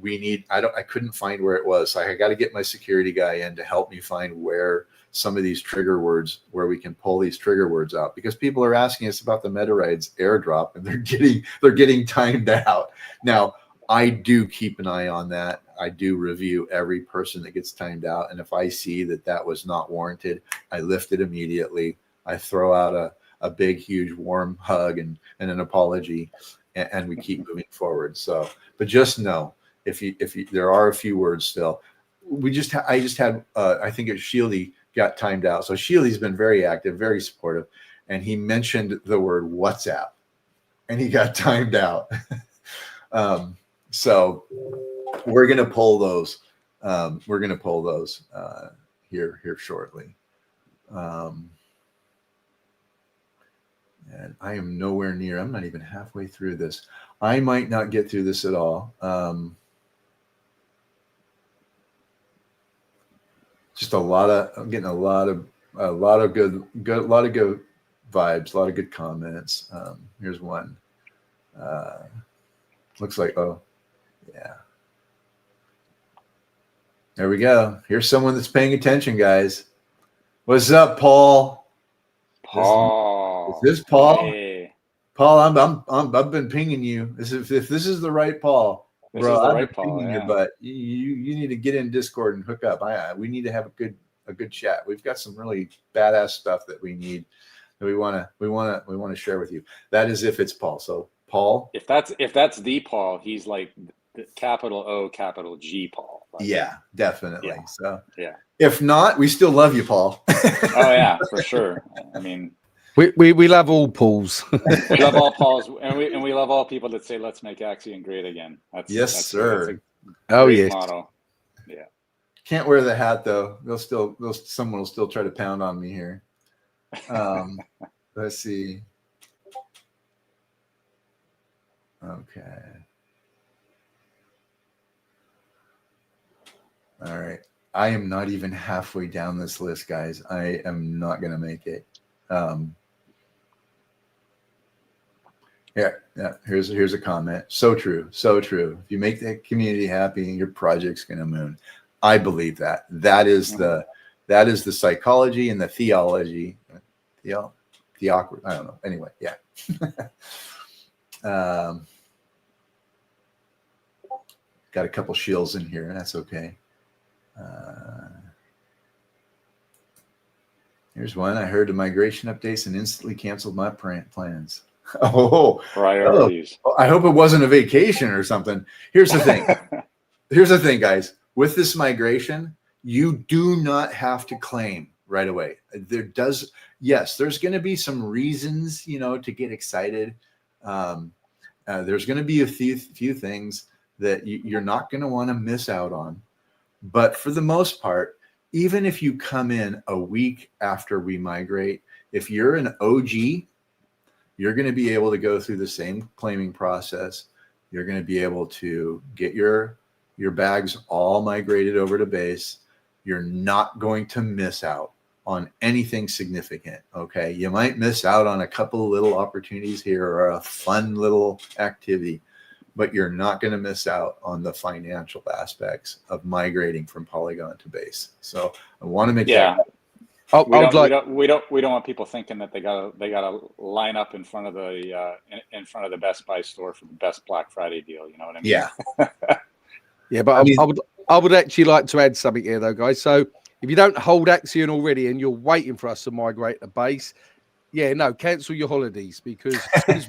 we need, I couldn't find where it was. So I got to get my security guy in to help me find where some of these trigger words, where we can pull these trigger words out, because people are asking us about the MetaRaids airdrop, and they're getting timed out. Now, I do keep an eye on that. I do review every person that gets timed out, and if I see that was not warranted, I lift it immediately. I throw out a big, huge, warm hug and an apology, and we keep moving forward. So, but just know, if you there are a few words still. I just had I think it's Shieldy got timed out. So Shieldy's been very active, very supportive, and he mentioned the word WhatsApp, and he got timed out. So we're gonna pull those. We're gonna pull those here shortly. And I am nowhere near. I'm not even halfway through this. I might not get through this at all. Just I'm getting a lot of good vibes, a lot of good comments. Here's one. Looks like, oh, yeah. There we go. Here's someone that's paying attention, guys. What's up, Paul? Paul. Is this Paul? Hey. Paul, I've been pinging you. If this is the right Paul, bro, I've been pinging you, but you need to get in Discord and hook up. We need to have a good chat. We've got some really badass stuff that we need, that we want to share with you. That is if it's Paul. So Paul, if that's the Paul, he's like the capital O, capital G Paul. Like, yeah, definitely. Yeah. So yeah. If not, we still love you, Paul. Oh yeah, for sure. I mean, we love all Pauls. we love all Pauls, and we love all people that say, "Let's make Axion great again." That's sir. That's yes. Motto. Yeah. Can't wear the hat though. Someone will still try to pound on me here. Let's see. Okay. All right. I am not even halfway down this list, guys. I am not going to make it. Yeah. Here's a comment. So true. So true. If you make the community happy, your project's going to moon. I believe that. That is the psychology and the theology. Theocracy. I don't know. Anyway, yeah. Got a couple shills in here. That's okay. Here's one. I heard the migration updates and instantly canceled my plans. Priorities. I hope it wasn't a vacation or something. Here's the thing. here's the thing, guys. With this migration, you do not have to claim right away. Yes, there's going to be some reasons, to get excited. There's going to be a few things that you're not going to want to miss out on. But for the most part, even if you come in a week after we migrate, if you're an OG, you're going to be able to go through the same claiming process. You're going to be able to get your bags all migrated over to base. You're not going to miss out on anything significant. Okay. You might miss out on a couple of little opportunities here or a fun little activity, but you're not going to miss out on the financial aspects of migrating from Polygon to base. So I want to make that. We don't want people thinking that they gotta line up in front of the Best Buy store for the best Black Friday deal. You know what I mean? Yeah. Yeah, but I would actually like to add something here, though, guys. So if you don't hold Axion already and you're waiting for us to migrate to base, cancel your holidays because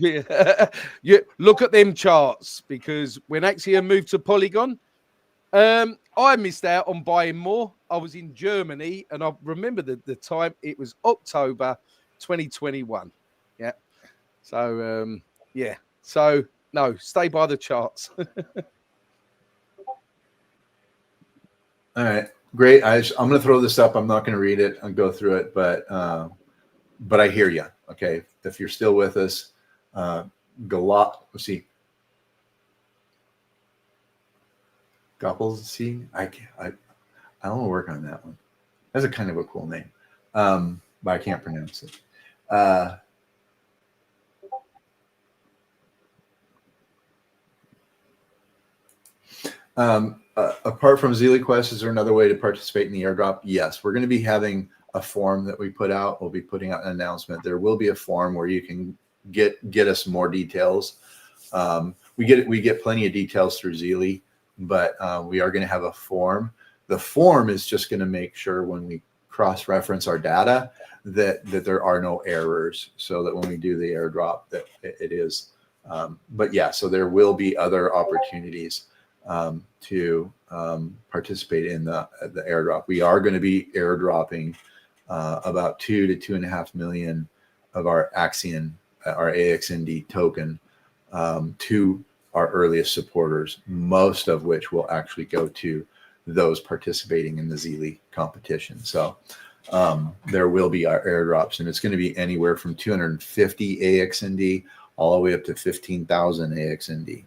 you look at them charts. Because when Axion moved to Polygon, I missed out on buying more. I was in Germany, and I remember the time. It was October 2021. Yeah. So So no, stay by the charts. All right, great. I'm going to throw this up. I'm not going to read it and go through it, but I hear you. Okay, if you're still with us, let's see. Goppels, see, I want to work on that one. That's a kind of a cool name, but I can't pronounce it. Apart from Zealy Quest, is there another way to participate in the airdrop? Yes, we're going to be having a form that we put out. We'll be putting out an announcement. There will be a form where you can get us more details. We get plenty of details through Zealy, but we are going to have a form. The form is just going to make sure when we cross-reference our data that there are no errors, so that when we do the airdrop that it is. But yeah, so there will be other opportunities to participate in the airdrop. We are going to be airdropping about 2 to 2.5 million of our Axion, our AXND token to our earliest supporters, most of which will actually go to those participating in the Zealy competition. So there will be our airdrops, and it's going to be anywhere from 250 AXND all the way up to 15,000 AXND.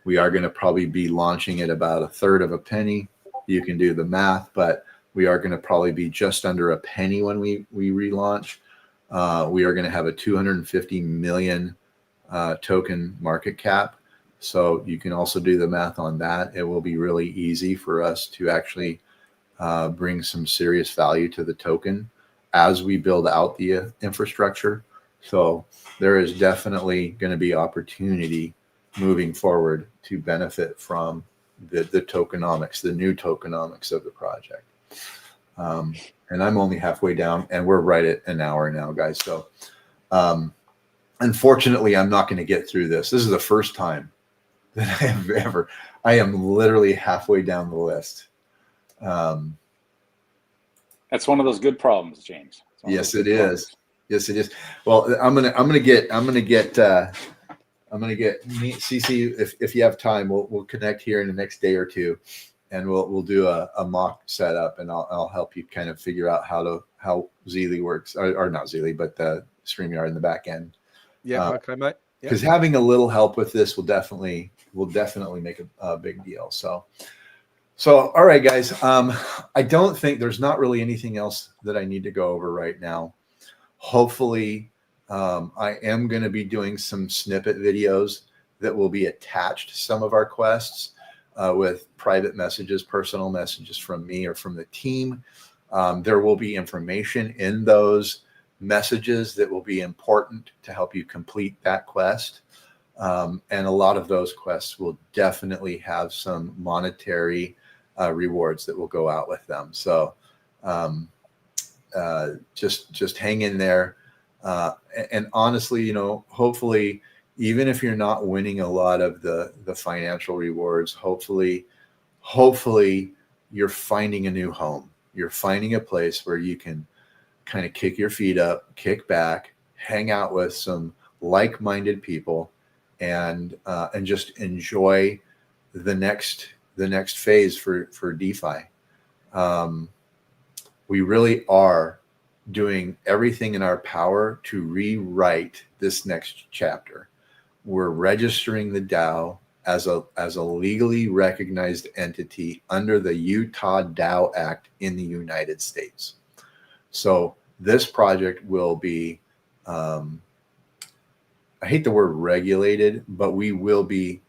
We are going to probably be launching at about a third of a penny. You can do the math, but we are going to probably be just under a penny when we relaunch. We are going to have a 250 million token market cap. So you can also do the math on that. It will be really easy for us to actually bring some serious value to the token as we build out the infrastructure. So there is definitely going to be opportunity moving forward to benefit from the tokenomics, the new tokenomics of the project. And I'm only halfway down, and we're right at an hour now, guys. So unfortunately, I'm not going to get through this. This is the first time that I am literally halfway down the list. That's one of those good problems, James. Yes, it is. Yes, it is. Well, I'm gonna get CC. If you have time, we'll connect here in the next day or two, and we'll do a mock setup, and I'll help you kind of figure out how Zealy works, or not Zealy, but the StreamYard in the back end. Yeah. Okay, mate. Because having a little help with this will definitely make a big deal. So all right, guys. I don't think there's not really anything else that I need to go over right now. Hopefully, I am going to be doing some snippet videos that will be attached to some of our quests with private messages, personal messages from me or from the team. There will be information in those messages that will be important to help you complete that quest. And a lot of those quests will definitely have some monetary rewards that will go out with them. So just hang in there. And honestly, hopefully even if you're not winning a lot of the financial rewards, hopefully you're finding a new home. You're finding a place where you can kind of kick your feet up, kick back, hang out with some like-minded people, and just enjoy the next phase for DeFi. We really are doing everything in our power to rewrite this next chapter. We're registering the DAO as a legally recognized entity under the Utah DAO Act in the United States. So this project will be, I hate the word regulated, but we will be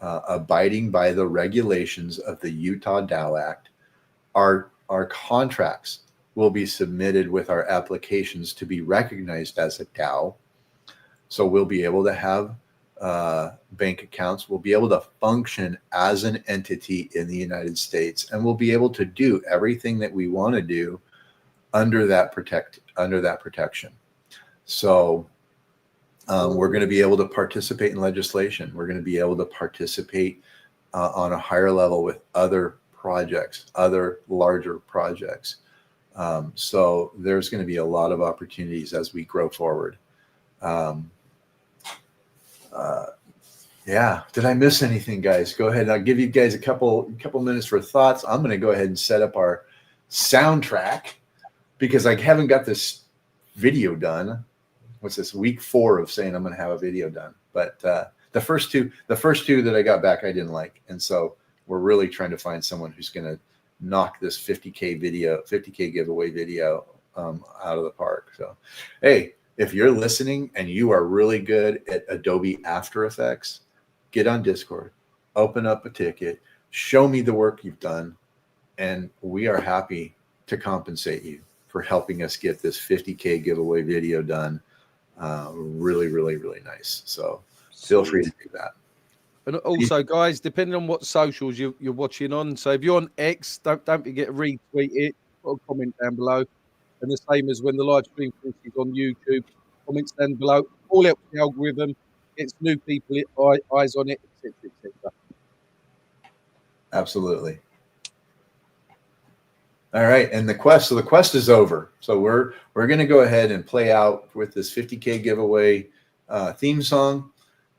abiding by the regulations of the Utah DAO Act. Our contracts will be submitted with our applications to be recognized as a DAO. So we'll be able to have bank accounts. We'll be able to function as an entity in the United States, and we'll be able to do everything that we want to do under that protection. So we're going to be able to participate in legislation. We're going to be able to participate on a higher level with other projects, other larger projects. So there's going to be a lot of opportunities as we grow forward. Yeah. Did I miss anything, guys? Go ahead. I'll give you guys a couple minutes for thoughts. I'm going to go ahead and set up our soundtrack because I haven't got this video done. What's this, week 4 of saying I'm going to have a video done? But the first two that I got back, I didn't like. And so we're really trying to find someone who's going to knock this 50K giveaway video out of the park. So, hey, if you're listening and you are really good at Adobe After Effects, get on Discord, open up a ticket, show me the work you've done, and we are happy to compensate you for helping us get this 50K giveaway video done. Really, really, really nice. So feel free to do that. And also, guys, depending on what socials you're watching on, so if you're on X, don't forget to retweet it, put a comment down below. And the same as when the live stream finishes on YouTube, comments down below. All helps the algorithm, gets new people eyes on it, etc., etc. Absolutely. All right, and the quest is over. So we're going to go ahead and play out with this 50K giveaway theme song.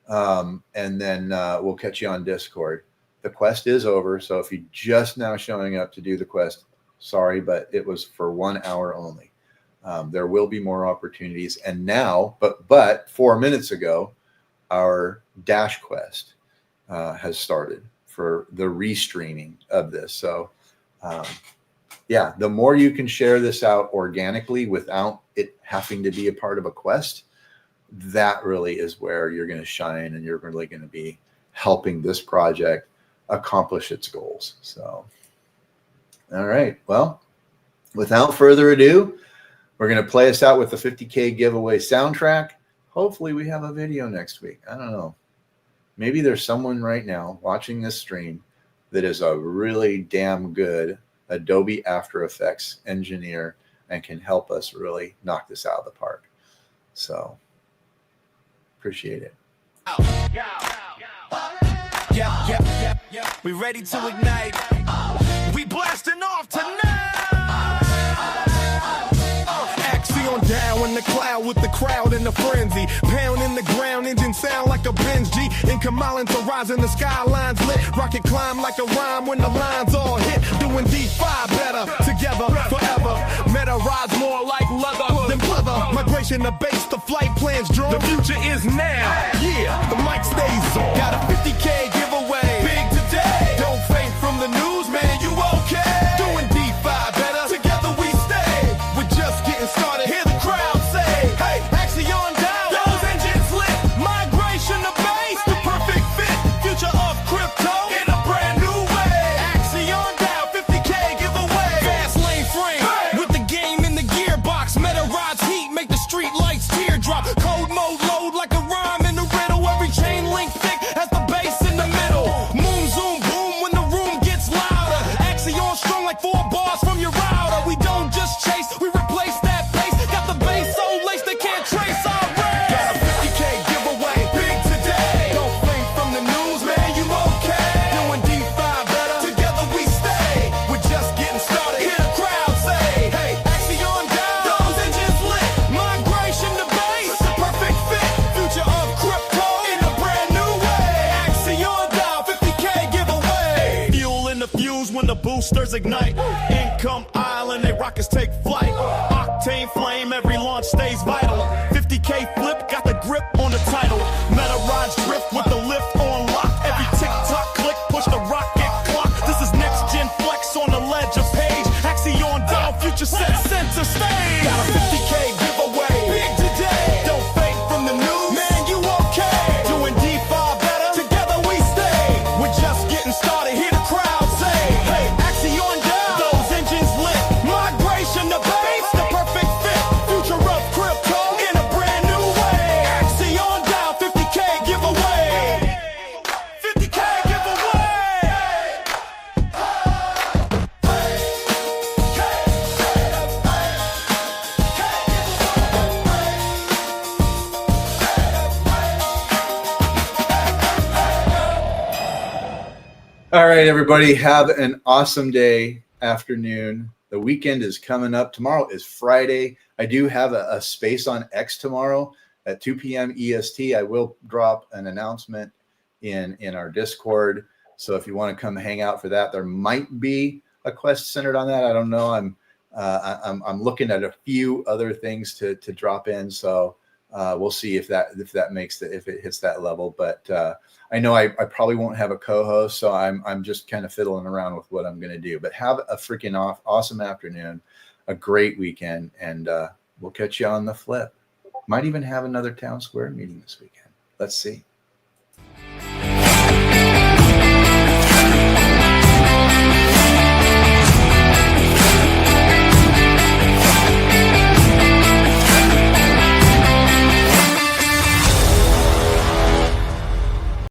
And then we'll catch you on Discord. The quest is over. So if you're just now showing up to do the quest, sorry, but it was for 1 hour only. There will be more opportunities. And now, but 4 minutes ago, our Dash quest has started for the restreaming of this. So yeah, the more you can share this out organically without it having to be a part of a quest, that really is where you're going to shine, and you're really going to be helping this project accomplish its goals. So, all right. Well, without further ado, we're going to play us out with the 50K giveaway soundtrack. Hopefully we have a video next week. I don't know. Maybe there's someone right now watching this stream that is a really damn good Adobe After Effects engineer and can help us really knock this out of the park. So appreciate it. Yeah. We ready to ignite. We blasting off tonight. Axion DAO in the cloud with the crowd in the frenzy. Pound in the ground, engine sound like a Benz G. In Kamalans horizon, the skylines lit. Rocket climb like a rhyme when the lines all hit. Doing D5 better, together forever. Meta rides more like leather than pleather. Migration to base, the flight plans drawn. The future is now. Yeah, the mic stays on. Got a 50K giveaway. Big today. Don't faint from the news, man. You okay? Doing D5 better. Together we stay. We're just getting started. Hear the crowd say, hey, Axion DAO. Those engines lit. Migration to base. The perfect fit. Future of crypto in a brand new way. Axion DAO 50K giveaway. Fast lane frame. Hey. With the game in the gearbox. Meta rides heat. Make the street lights teardrop. Code mode load like a rhyme in the riddle. Every chain link thick has the bass in the middle. Moon zoom boom when the room gets louder. Axion strong like 4 bars from your router. We don't just chase, we replace that pace. Got the bass so laced they can't trace our race. Got a 50K giveaway, big today. flares ignite. Income Island, they rockets take flight. Octane flame, every launch stays vital. 50K flip, got the grip on the title. Meta rides drift with the lift on lock. Every tick-tock click, push the rocket clock. This is next gen flex on the ledger page. Axion DAO, future set center stage. Got a 50K giveaway, big today. Don't fake from the news, man, you okay. Doing DeFi better, together we stay. We're just getting started, hear the crowd say, hey, Axion DAO, those engines lit. Migration to base, the perfect fit. Future of crypto in a brand new way. Axion DAO, 50K giveaway. 50K giveaway. All right, everybody, have an awesome day, afternoon. The weekend is coming up. Tomorrow is Friday. I do have a space on X tomorrow at 2 p.m. EST. I will drop an announcement in our Discord. So if you want to come hang out for that, there might be a quest centered on that. I don't know. I'm looking at a few other things to drop in. So we'll see if that if it hits that level. But I know I probably won't have a co-host, so I'm just kind of fiddling around with what I'm going to do. But have a freaking awesome afternoon, a great weekend, and we'll catch you on the flip. Might even have another town square meeting this weekend. Let's see.